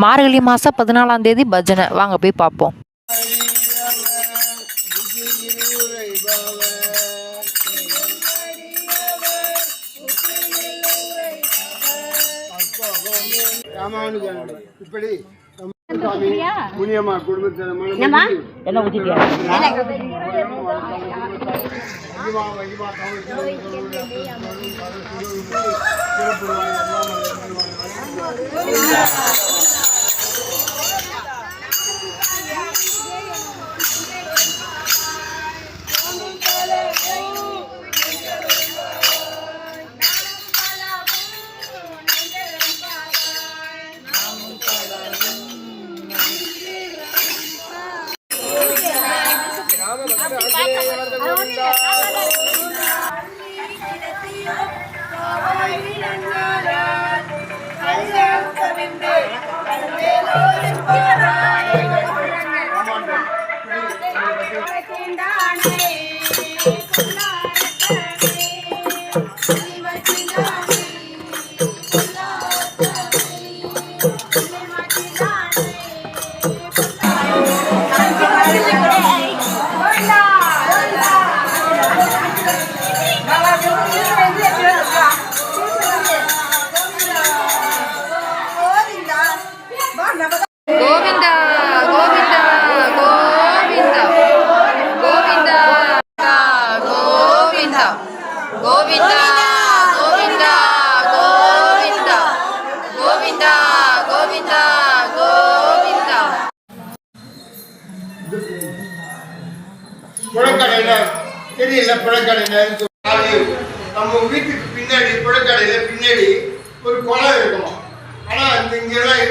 மார்கழி மாதம் 14ஆம் தேதி பஜனை. வாங்க போய் பார்ப்போம். இப்படி முனியம்மா குடும்பத்தில் கோவிந்தா கோவிந்தா கோவிந்தா கோவிந்தா கோவிந்தா கோவிந்தா கோவிந்தா கோவிந்தா கோவிந்தா கோவிந்தா கோவிந்தா. புழக்கடையில தெரியல, புழக்கடையில நம்ம வீட்டுக்கு பின்னாடி புழக்கடையில பின்னாடி ஒரு குளம் இருக்கணும். ஆனா இங்கெல்லாம்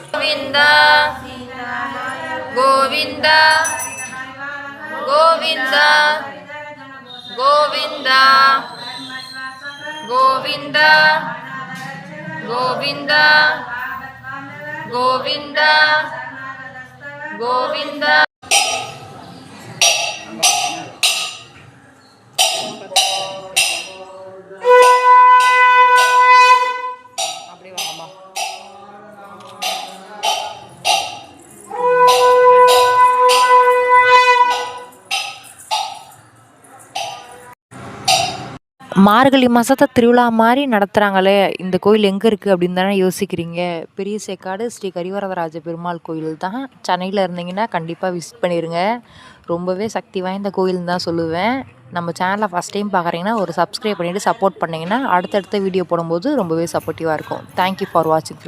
கோவிந்தா கோவிந்தா கோவிந்தா கோவிந்தா கோவிந்தா கோவிந்தா கோவிந்தா கோவிந்தா. மார்கழி மாதத்தை திருவிழா மாதிரி நடத்துகிறாங்களே, இந்த கோயில் எங்கே இருக்குது அப்படின்னு தானே யோசிக்கிறீங்க. பெரிய சேக்காடு ஸ்ரீ கரிவரதராஜ பெருமாள் கோயில் தான். சென்னையில் இருந்தீங்கன்னா கண்டிப்பாக விசிட் பண்ணிடுங்க. ரொம்பவே சக்தி வாய்ந்த கோயில்னு தான் சொல்லுவேன். நம்ம சேனலை ஃபஸ்ட் டைம் பார்க்குறீங்கன்னா ஒரு சப்ஸ்கிரைப் பண்ணிவிட்டு சப்போர்ட் பண்ணிங்கன்னா அடுத்தடுத்த வீடியோ போடும்போது ரொம்பவே சப்போர்ட்டிவாக இருக்கும். தேங்க்யூ ஃபார் வாட்சிங்.